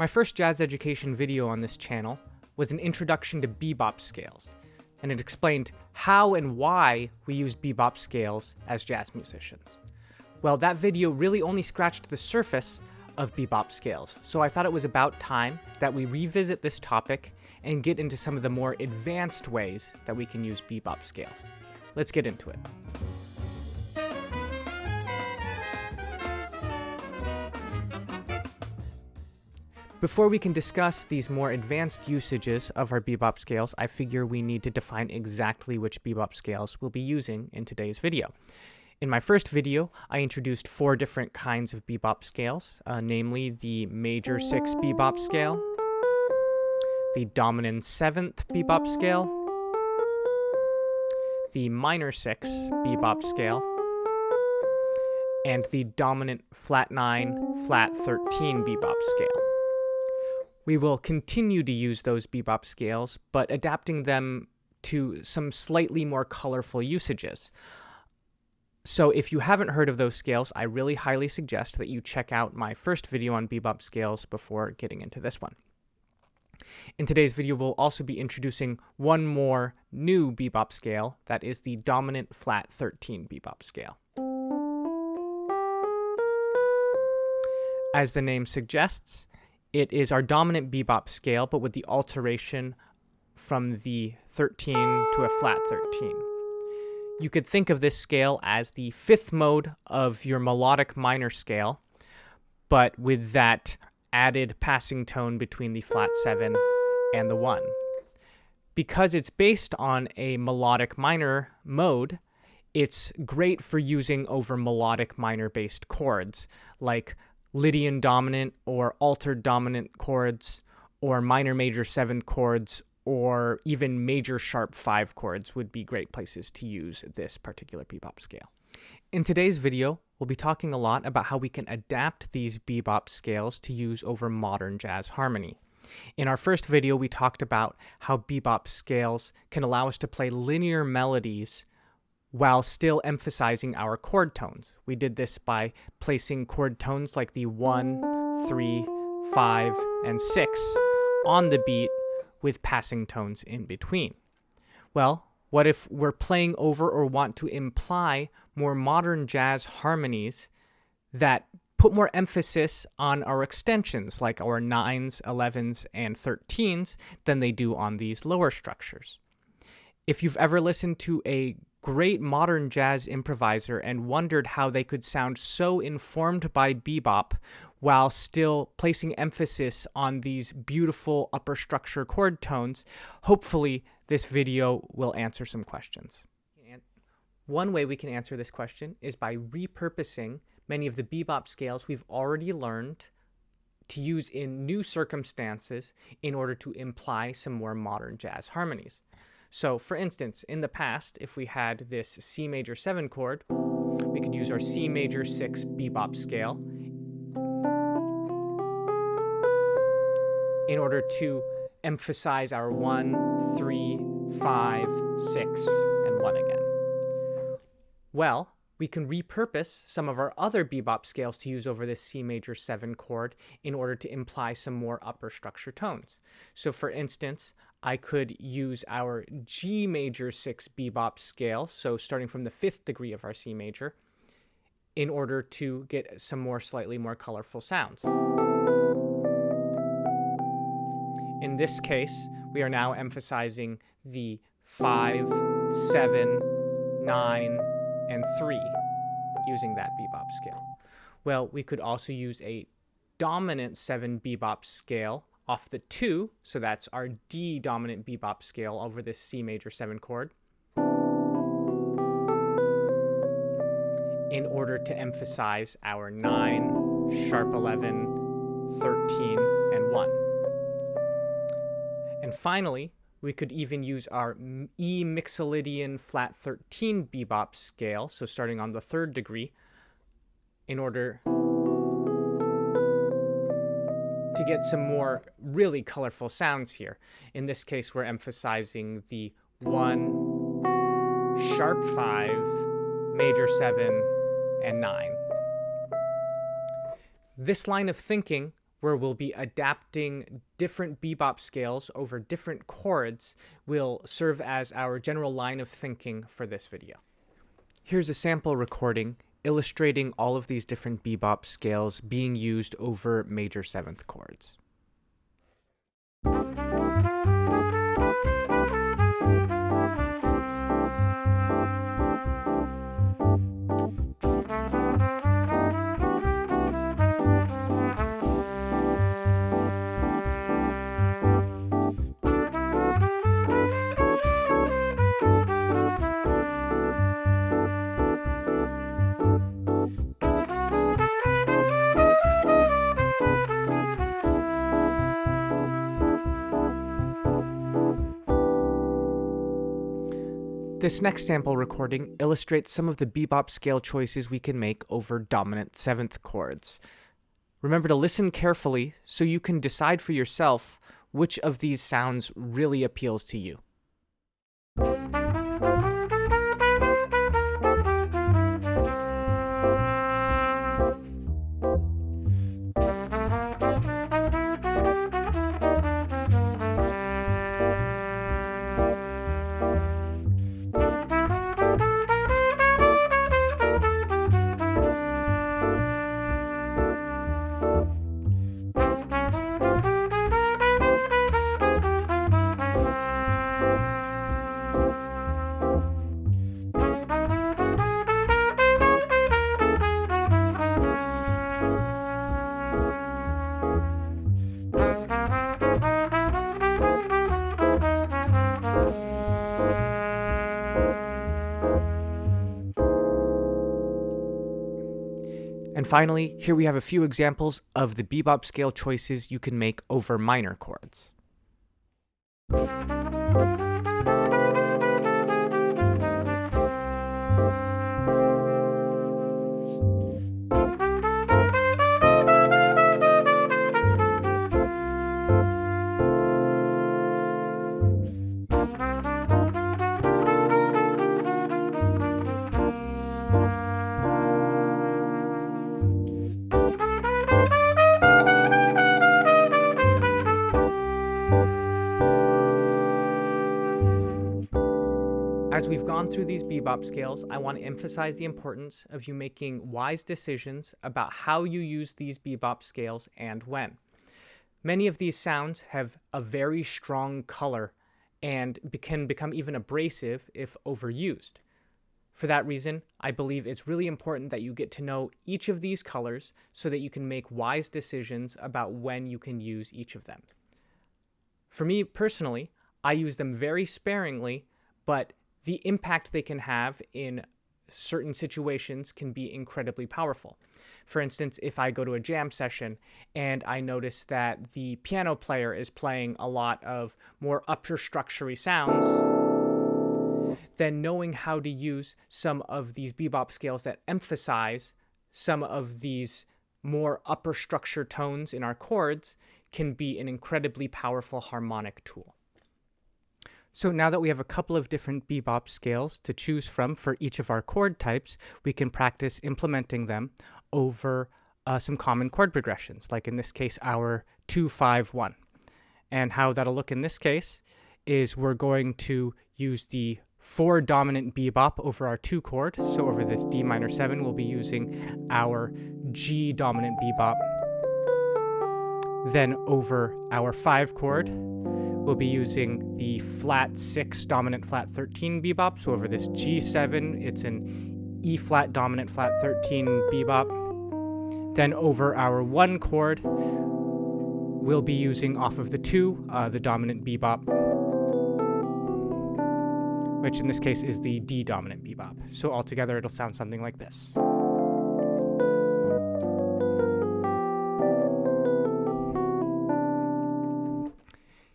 My first jazz education video on this channel was an introduction to bebop scales, and it explained how and why we use bebop scales as jazz musicians. Well, that video really only scratched the surface of bebop scales, so I thought it was about time that we revisit this topic and get into some of the more advanced ways that we can use bebop scales. Let's get into it. Before we can discuss these more advanced usages of our bebop scales, I figure we need to define exactly which bebop scales we'll be using in today's video. In my first video, I introduced 4 different kinds of bebop scales, namely the major 6 bebop scale, the dominant 7th bebop scale, the minor 6 bebop scale, and the dominant flat 9, flat 13 bebop scale. We will continue to use those bebop scales, but adapting them to some slightly more colorful usages. So if you haven't heard of those scales, I really highly suggest that you check out my first video on bebop scales before getting into this one. In today's video, we'll also be introducing one more new bebop scale, that is the dominant flat 13 bebop scale. As the name suggests, it is our dominant bebop scale, but with the alteration from the 13 to a flat 13. You could think of this scale as the 5th mode of your melodic minor scale, but with that added passing tone between the flat 7 and the 1. Because it's based on a melodic minor mode, it's great for using over melodic minor-based chords, like Lydian dominant or altered dominant chords, or minor major 7 chords, or even major sharp 5 chords would be great places to use this particular bebop scale. In today's video, we'll be talking a lot about how we can adapt these bebop scales to use over modern jazz harmony. In our first video, we talked about how bebop scales can allow us to play linear melodies while still emphasizing our chord tones. We did this by placing chord tones like the 1, 3, 5, and 6 on the beat with passing tones in between. Well, what if we're playing over or want to imply more modern jazz harmonies that put more emphasis on our extensions, like our 9s, 11s, and 13s, than they do on these lower structures? If you've ever listened to a great modern jazz improviser and wondered how they could sound so informed by bebop while still placing emphasis on these beautiful upper structure chord tones, hopefully this video will answer some questions. One way we can answer this question is by repurposing many of the bebop scales we've already learned to use in new circumstances in order to imply some more modern jazz harmonies. So, for instance, in the past, if we had this C major 7 chord, we could use our C major 6 bebop scale in order to emphasize our 1, 3, 5, 6, and 1 again. Well, we can repurpose some of our other bebop scales to use over this C major 7 chord in order to imply some more upper structure tones. So for instance, I could use our G major 6 bebop scale, so starting from the 5th degree of our C major, in order to get some slightly more colorful sounds. In this case, we are now emphasizing the 5, 7, 9, and 3 using that bebop scale. Well, we could also use a dominant 7 bebop scale off the 2, so that's our D dominant bebop scale over this C major 7 chord, in order to emphasize our 9, sharp 11, 13, and 1. And finally, we could even use our E Mixolydian flat 13 bebop scale, so starting on the 3rd degree, in order to get some more really colorful sounds here. In this case, we're emphasizing the 1, sharp 5, major 7, and 9. This line of thinking where we'll be adapting different bebop scales over different chords, will serve as our general line of thinking for this video. Here's a sample recording illustrating all of these different bebop scales being used over major seventh chords. This next sample recording illustrates some of the bebop scale choices we can make over dominant seventh chords. Remember to listen carefully so you can decide for yourself which of these sounds really appeals to you. And finally, here we have a few examples of the bebop scale choices you can make over minor chords. As we've gone through these bebop scales, I want to emphasize the importance of you making wise decisions about how you use these bebop scales and when. Many of these sounds have a very strong color and can become even abrasive if overused. For that reason, I believe it's really important that you get to know each of these colors so that you can make wise decisions about when you can use each of them. For me personally, I use them very sparingly, but the impact they can have in certain situations can be incredibly powerful. For instance, if I go to a jam session and I notice that the piano player is playing a lot of more upper structure-y sounds, then knowing how to use some of these bebop scales that emphasize some of these more upper structure tones in our chords can be an incredibly powerful harmonic tool. So now that we have a couple of different bebop scales to choose from for each of our chord types, we can practice implementing them over some common chord progressions, like in this case, our 2-5-1. And how that'll look in this case is we're going to use the 4 dominant bebop over our 2 chord. So over this D minor 7, we'll be using our G dominant bebop. Then over our 5 chord, we'll be using the flat 6 dominant flat 13 bebop. So over this G7, it's an E flat dominant flat 13 bebop. Then over our 1 chord, we'll be using off of the 2, the dominant bebop, which in this case is the D dominant bebop. So altogether, it'll sound something like this.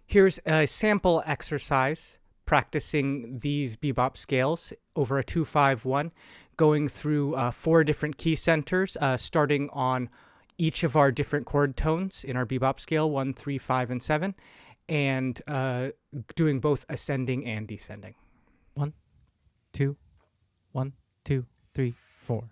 Here's a sample exercise practicing these bebop scales over a 2-5-1, going through 4 different key centers, starting on each of our different chord tones in our bebop scale, 1, 3, 5, and 7, and doing both ascending and descending. 1, 2, 1, 2, 3, 4.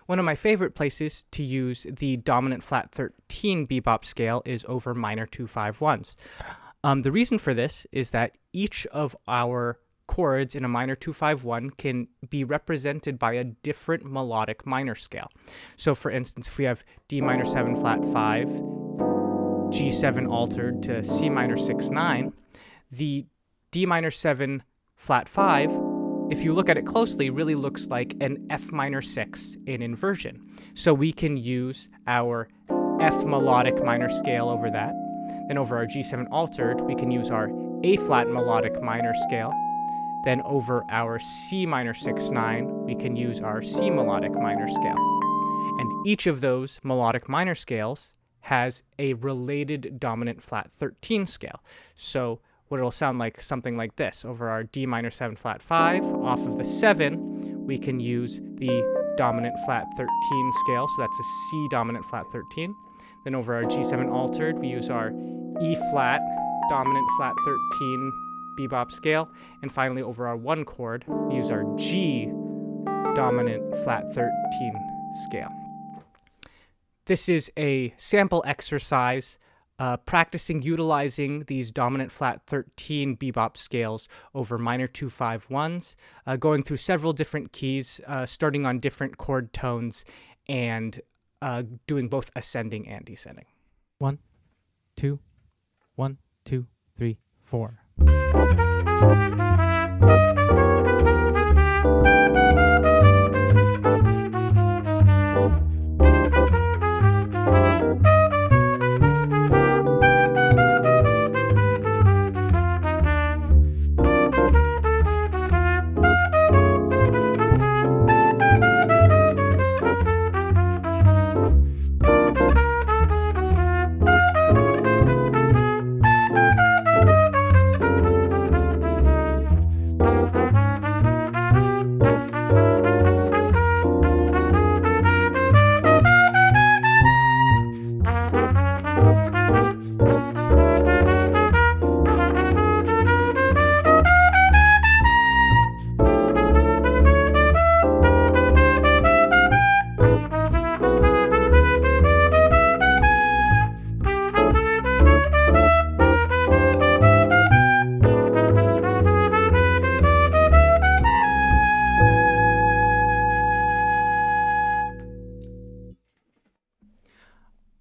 One of my favorite places to use the dominant flat 13 bebop scale is over minor 2-5-1s. The reason for this is that each of our chords in a minor 2-5-1 can be represented by a different melodic minor scale. So for instance, if we have D minor 7 flat 5, G7 altered to C minor 6-9, the D minor 7 flat 5, if you look at it closely, really looks like an F minor 6 in inversion. So we can use our F melodic minor scale over that. Then over our G7 altered, we can use our A flat melodic minor scale. Then over our C minor 6-9, we can use our C melodic minor scale. And each of those melodic minor scales has a related dominant flat 13 scale. So what it'll sound like something like this. Over our D minor 7 flat 5, off of the 7, we can use the dominant flat 13 scale. So that's a C dominant flat 13. Then over our G7 altered, we use our E flat dominant flat 13 bebop scale. And finally, over our 1 chord, we use our G dominant flat 13 scale. This is a sample exercise practicing utilizing these dominant flat 13 bebop scales over minor 2-5-1s, going through several different keys, starting on different chord tones, and doing both ascending and descending. 1, 2, 1, 2, 3, 4.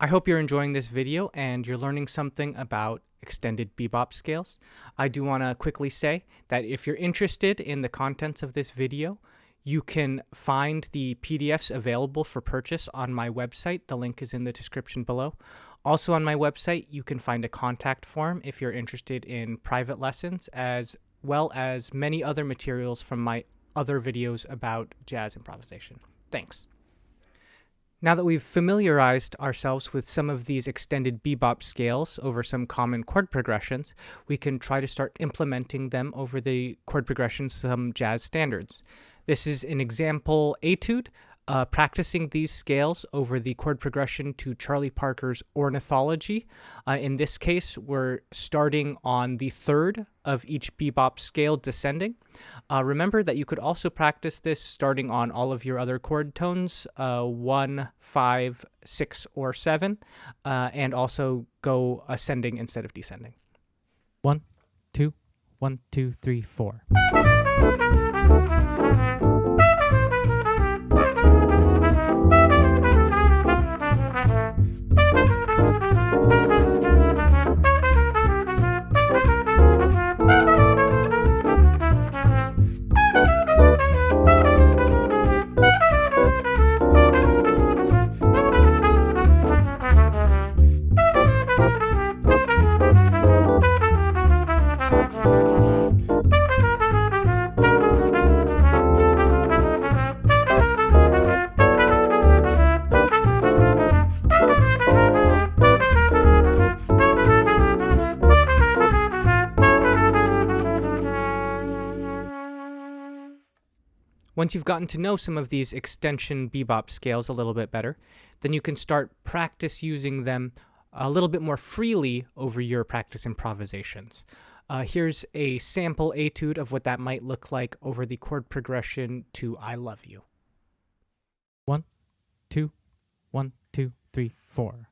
I hope you're enjoying this video and you're learning something about extended bebop scales. I do want to quickly say that if you're interested in the contents of this video, you can find the PDFs available for purchase on my website. The link is in the description below. Also on my website, you can find a contact form if you're interested in private lessons, as well as many other materials from my other videos about jazz improvisation. Thanks. Now that we've familiarized ourselves with some of these extended bebop scales over some common chord progressions, we can try to start implementing them over the chord progressions, some jazz standards. This is an example etude, practicing these scales over the chord progression to Charlie Parker's Ornithology. In this case, we're starting on the third of each bebop scale descending. Remember that you could also practice this starting on all of your other chord tones, 1, 5, 6, or 7, and also go ascending instead of descending. 1, 2, 1, 2, 3, 4. Once you've gotten to know some of these extension bebop scales a little bit better, then you can start practice using them a little bit more freely over your practice improvisations. Here's a sample etude of what that might look like over the chord progression to I Love You. 1, 2, 1, 2, 3, 4.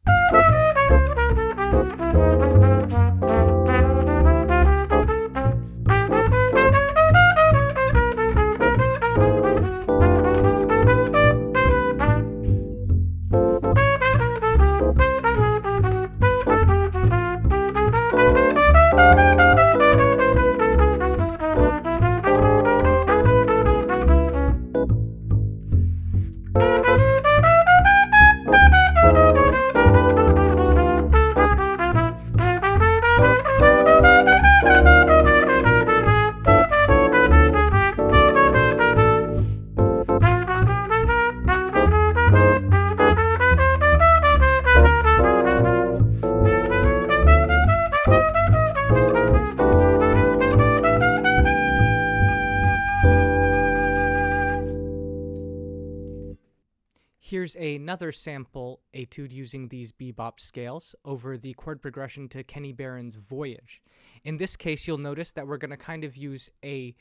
Here's another sample etude using these bebop scales over the chord progression to Kenny Barron's Voyage. In this case, you'll notice that we're going to kind of use a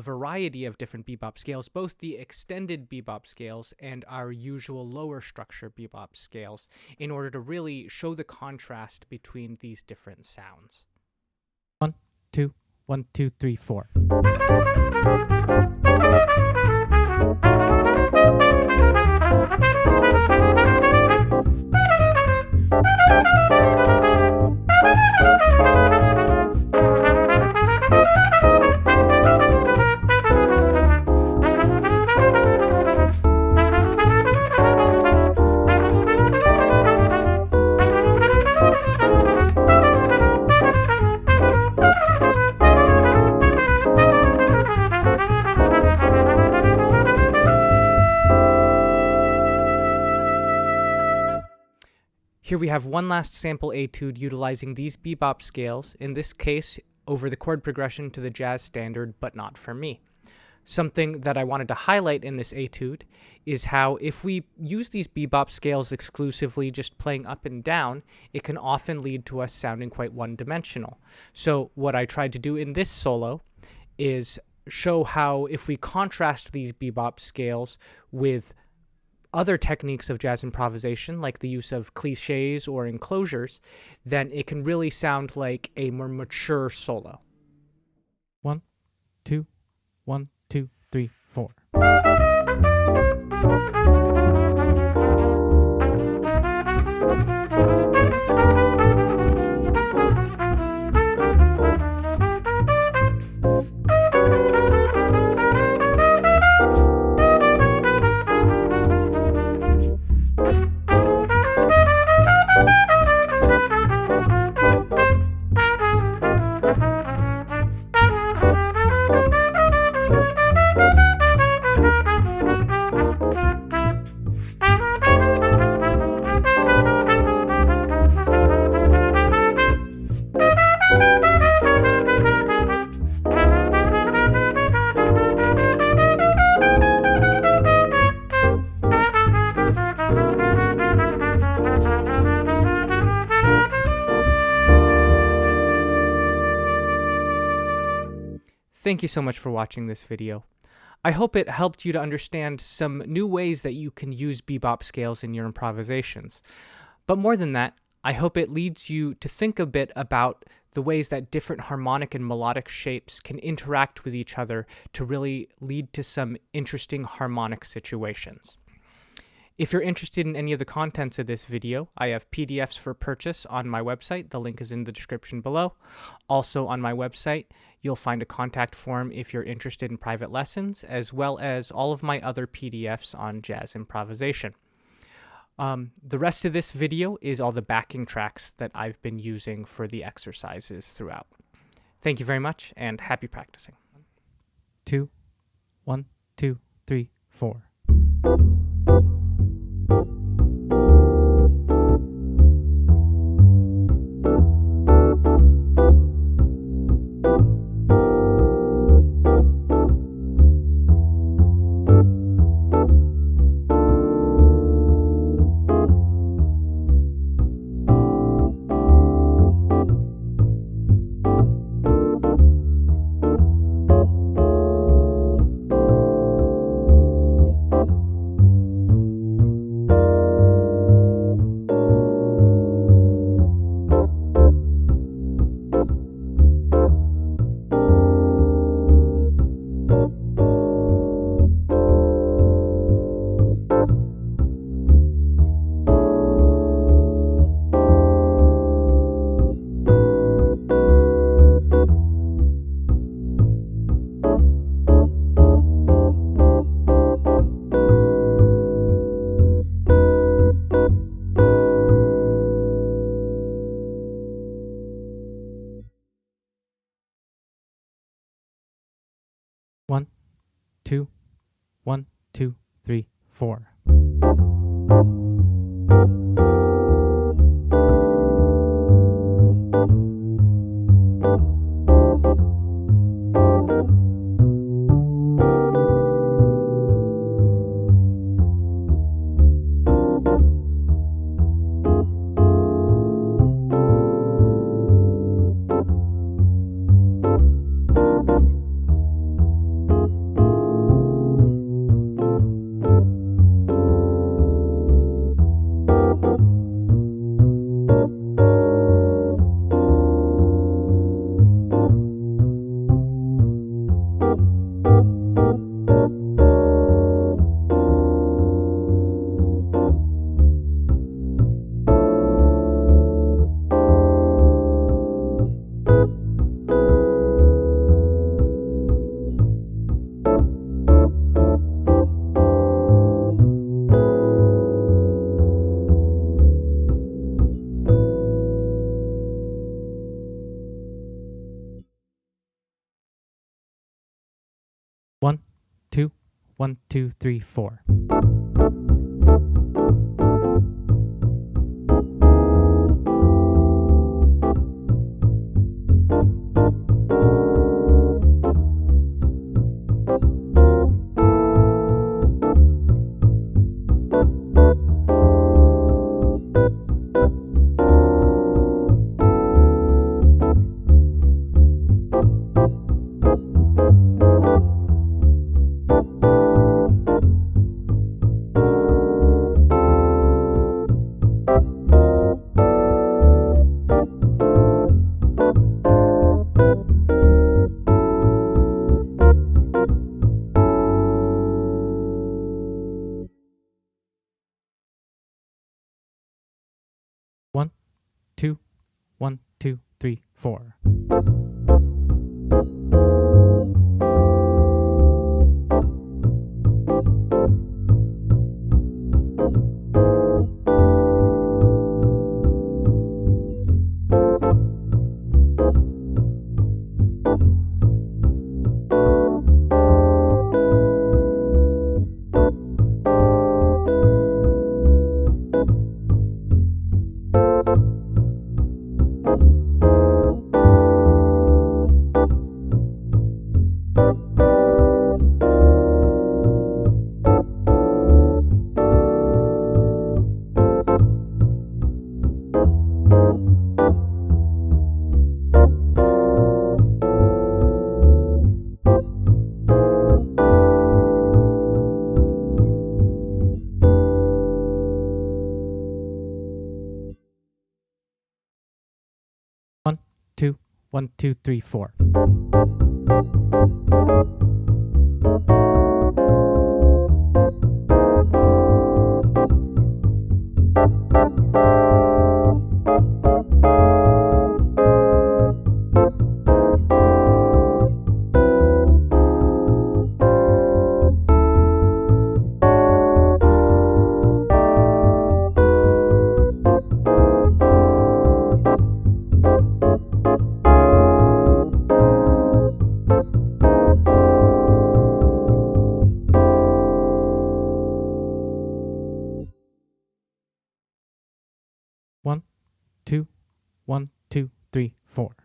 variety of different bebop scales, both the extended bebop scales and our usual lower structure bebop scales, in order to really show the contrast between these different sounds. 1, 2, 1, 2, 3, 4. Here we have one last sample etude utilizing these bebop scales, in this case over the chord progression to the jazz standard, But Not For Me. Something that I wanted to highlight in this etude is how if we use these bebop scales exclusively just playing up and down, it can often lead to us sounding quite one-dimensional. So what I tried to do in this solo is show how if we contrast these bebop scales with other techniques of jazz improvisation, like the use of cliches or enclosures, then it can really sound like a more mature solo. 1, 2, 1, 2, 3, 4. Thank you so much for watching this video. I hope it helped you to understand some new ways that you can use bebop scales in your improvisations. But more than that, I hope it leads you to think a bit about the ways that different harmonic and melodic shapes can interact with each other to really lead to some interesting harmonic situations. If you're interested in any of the contents of this video, I have PDFs for purchase on my website. The link is in the description below. Also on my website, you'll find a contact form if you're interested in private lessons, as well as all of my other PDFs on jazz improvisation. The rest of this video is all the backing tracks that I've been using for the exercises throughout. Thank you very much, and happy practicing. 2, 1, 2, 3, 4. 1, 2, 3, 4. One, two, 1, 2, 3, 4. One, two, 1, 2, 3, 4. One, two, 1, 2, 3, 4. One, two, 1, 2, 3, 4.